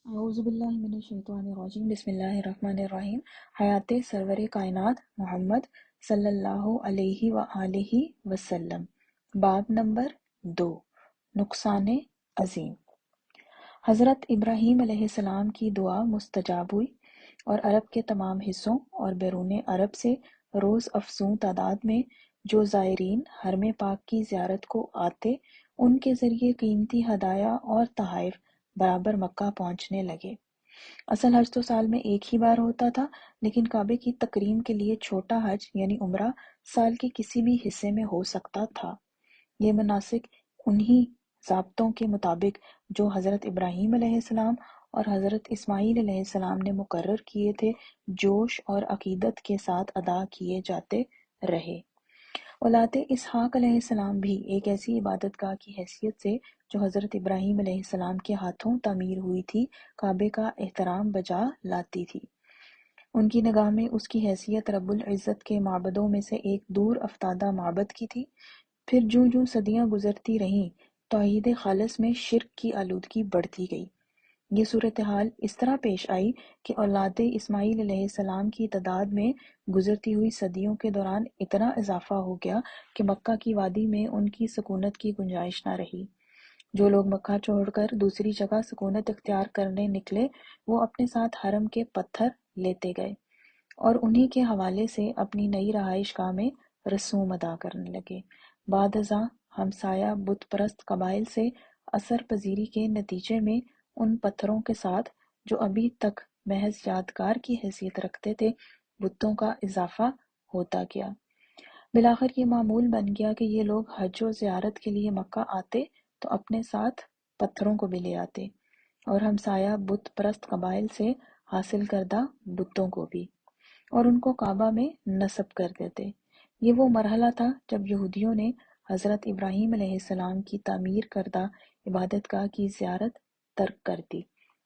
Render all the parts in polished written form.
اعوذ باللہ من الشیطان الرجیم بسم اللہ الرحمن الرحیم۔ حیات سرور کائنات محمد صلی اللہ علیہ وآلہ وسلم۔ باب نمبر 2، نقصان عظیم۔ حضرت ابراہیم علیہ السلام کی دعا مستجاب ہوئی اور عرب کے تمام حصوں اور بیرون عرب سے روز افزوں تعداد میں جو زائرین حرم پاک کی زیارت کو آتے، ان کے ذریعے قیمتی ہدایا اور تحائف برابر مکہ پہنچنے لگے۔ اصل حج تو سال میں ایک ہی بار ہوتا تھا، لیکن کعبے کی تکریم کے لیے چھوٹا حج یعنی عمرہ سال کے کسی بھی حصے میں ہو سکتا تھا۔ یہ مناسک انہی ضابطوں کے مطابق جو حضرت ابراہیم علیہ السلام اور حضرت اسماعیل علیہ السلام نے مقرر کیے تھے، جوش اور عقیدت کے ساتھ ادا کیے جاتے رہے۔ اولاد اسحاق علیہ السلام بھی ایک ایسی عبادت گاہ کی حیثیت سے جو حضرت ابراہیم علیہ السلام کے ہاتھوں تعمیر ہوئی تھی، کعبے کا احترام بجا لاتی تھی۔ ان کی نگاہ میں اس کی حیثیت رب العزت کے معبدوں میں سے ایک دور افتادہ معبد کی تھی۔ پھر جوں جوں صدیاں گزرتی رہیں، توحید خالص میں شرک کی آلودگی بڑھتی گئی۔ یہ صورتحال اس طرح پیش آئی کہ اولاد اسماعیل علیہ السلام کی تعداد میں گزرتی ہوئی صدیوں کے دوران اتنا اضافہ ہو گیا کہ مکہ کی وادی میں ان کی سکونت کی گنجائش نہ رہی۔ جو لوگ مکہ چھوڑ کر دوسری جگہ سکونت اختیار کرنے نکلے، وہ اپنے ساتھ حرم کے پتھر لیتے گئے اور انہی کے حوالے سے اپنی نئی رہائش گاہ میں رسوم ادا کرنے لگے۔ بعد ازاں ہمسایہ بت پرست قبائل سے اثر پذیری کے نتیجے میں ان پتھروں کے ساتھ جو ابھی تک محض یادگار کی حیثیت رکھتے تھے، بتوں کا اضافہ ہوتا گیا۔ بالآخر یہ معمول بن گیا کہ یہ لوگ حج و زیارت کے لیے مکہ آتے تو اپنے ساتھ پتھروں کو بھی لے آتے، اور ہمسایہ بت پرست قبائل سے حاصل کردہ بتوں کو بھی، اور ان کو کعبہ میں نصب کر دیتے۔ یہ وہ مرحلہ تھا جب یہودیوں نے حضرت ابراہیم علیہ السلام کی تعمیر کردہ عبادت گاہ کی زیارت ترک کر دی۔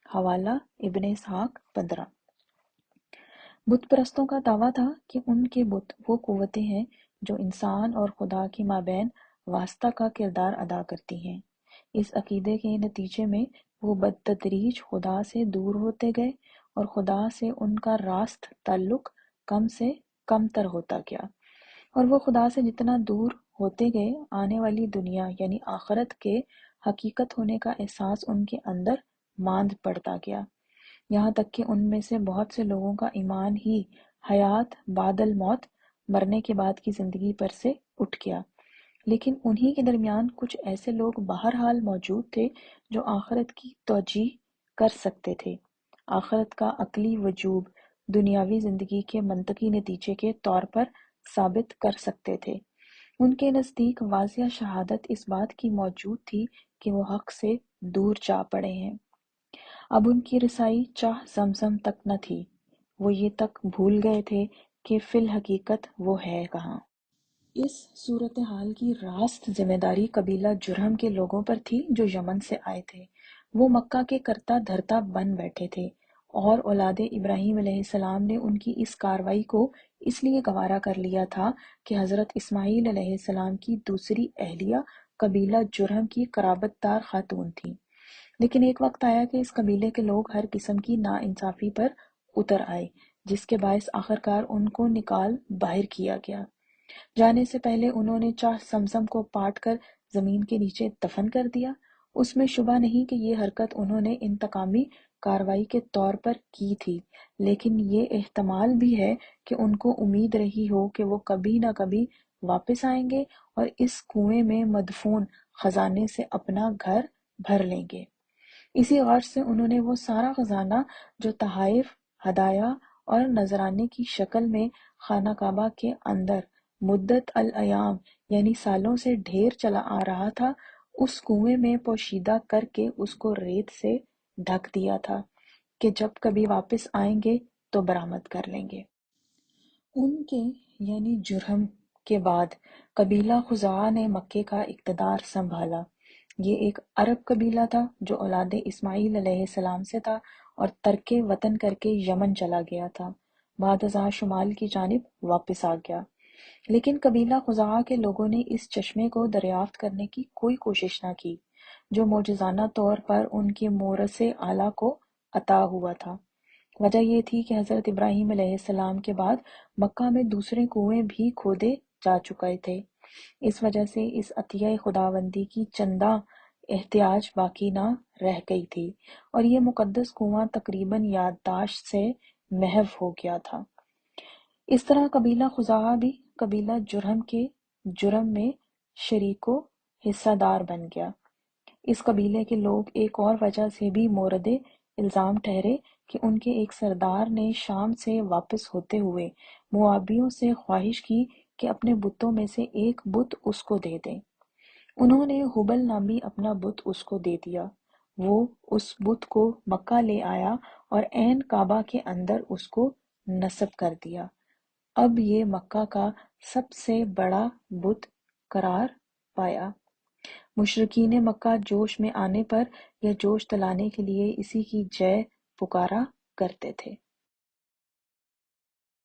حوالہ ابن اسحاق 15۔ بت پرستوں کا دعویٰ تھا کہ ان کے بت وہ قوتیں ہیں جو انسان اور خدا کے مابین واسطہ کا کردار ادا کرتی ہیں۔ اس عقیدے کے نتیجے میں وہ بالتدریج خدا سے دور ہوتے گئے اور خدا سے ان کا راست تعلق کم سے کم تر ہوتا گیا، اور وہ خدا سے جتنا دور ہوتے گئے، آنے والی دنیا یعنی آخرت کے حقیقت ہونے کا احساس ان کے اندر ماند پڑتا گیا، یہاں تک کہ ان میں سے بہت سے لوگوں کا ایمان ہی حیات بعد الموت، مرنے کے بعد کی زندگی پر سے اٹھ گیا۔ لیکن انہی کے درمیان کچھ ایسے لوگ بہرحال موجود تھے جو آخرت کی توجیہ کر سکتے تھے، آخرت کا عقلی وجوب دنیاوی زندگی کے منطقی نتیجے کے طور پر ثابت کر سکتے تھے۔ ان کے نزدیک واضح شہادت اس بات کی موجود تھی کہ وہ حق سے دور جا پڑے ہیں۔ اب ان کی رسائی چاہ زمزم تک نہ تھی، وہ یہ تک بھول گئے تھے کہ فی الحقیقت وہ ہے کہاں۔ اس صورتحال کی راست ذمہ داری قبیلہ جرہم کے لوگوں پر تھی جو یمن سے آئے تھے۔ وہ مکہ کے کرتا دھرتا بن بیٹھے تھے، اور اولاد ابراہیم علیہ السلام نے ان کی اس کارروائی کو اس لیے گوارا کر لیا تھا کہ حضرت اسماعیل علیہ السلام کی دوسری اہلیہ قبیلہ جرہم کی قرابت دار خاتون تھیں۔ لیکن ایک وقت آیا کہ اس قبیلے کے لوگ ہر قسم کی ناانصافی پر اتر آئے، جس کے باعث آخرکار ان کو نکال باہر کیا گیا۔ جانے سے پہلے انہوں نے چاہ زمزم کو پاٹ کر زمین کے نیچے دفن کر دیا۔ اس میں شبہ نہیں کہ یہ حرکت انہوں نے انتقامی کارروائی کے طور پر کی تھی، لیکن یہ احتمال بھی ہے کہ ان کو امید رہی ہو کہ وہ کبھی نہ کبھی واپس آئیں گے اور اس کنویں میں مدفون خزانے سے اپنا گھر بھر لیں گے۔ اسی غرض سے انہوں نے وہ سارا خزانہ جو تحائف، ہدایا اور نذرانے کی شکل میں خانہ کعبہ کے اندر مدت الایام یعنی سالوں سے ڈھیر چلا آ رہا تھا، اس کنویں میں پوشیدہ کر کے اس کو ریت سے ڈھک دیا تھا کہ جب کبھی واپس آئیں گے تو برآمد کر لیں گے۔ ان کے یعنی جرہم کے بعد قبیلہ خزاعہ نے مکے کا اقتدار سنبھالا۔ یہ ایک عرب قبیلہ تھا جو اولاد اسماعیل علیہ السلام سے تھا اور ترک وطن کر کے یمن چلا گیا تھا، بعد ازاں شمال کی جانب واپس آ گیا۔ لیکن قبیلہ خزاعہ کے لوگوں نے اس چشمے کو دریافت کرنے کی کوئی کوشش نہ کی جو معجزانہ طور پر ان کے مورث اعلیٰ کو عطا ہوا تھا۔ وجہ یہ تھی کہ حضرت ابراہیم علیہ السلام کے بعد مکہ میں دوسرے کنویں بھی کھودے جا چکے تھے۔ اس وجہ سے اس عطیہ خداوندی کی چندہ احتیاج باقی نہ رہ گئی تھی اور یہ مقدس کنواں تقریباً یادداشت سے محو ہو گیا تھا۔ اس طرح قبیلہ خزاعہ بھی قبیلہ جرہم کے جرم میں شریک و حصہ دار بن گیا۔ اس قبیلے کے لوگ ایک اور وجہ سے بھی مورد الزام ٹھہرے کہ ان کے ایک سردار نے شام سے واپس ہوتے ہوئے موابیوں سے خواہش کی کہ اپنے بتوں میں سے ایک بت اس کو دے دیں۔ انہوں نے حبل نامی اپنا بت اس کو دے دیا۔ وہ اس بت کو مکہ لے آیا اور عین کعبہ کے اندر اس کو نصب کر دیا۔ اب یہ مکہ کا سب سے بڑا بت قرار پایا۔ مشرکین مکہ جوش میں آنے پر یا جوش دلانے کے لیے اسی کی جے پکارا کرتے تھے۔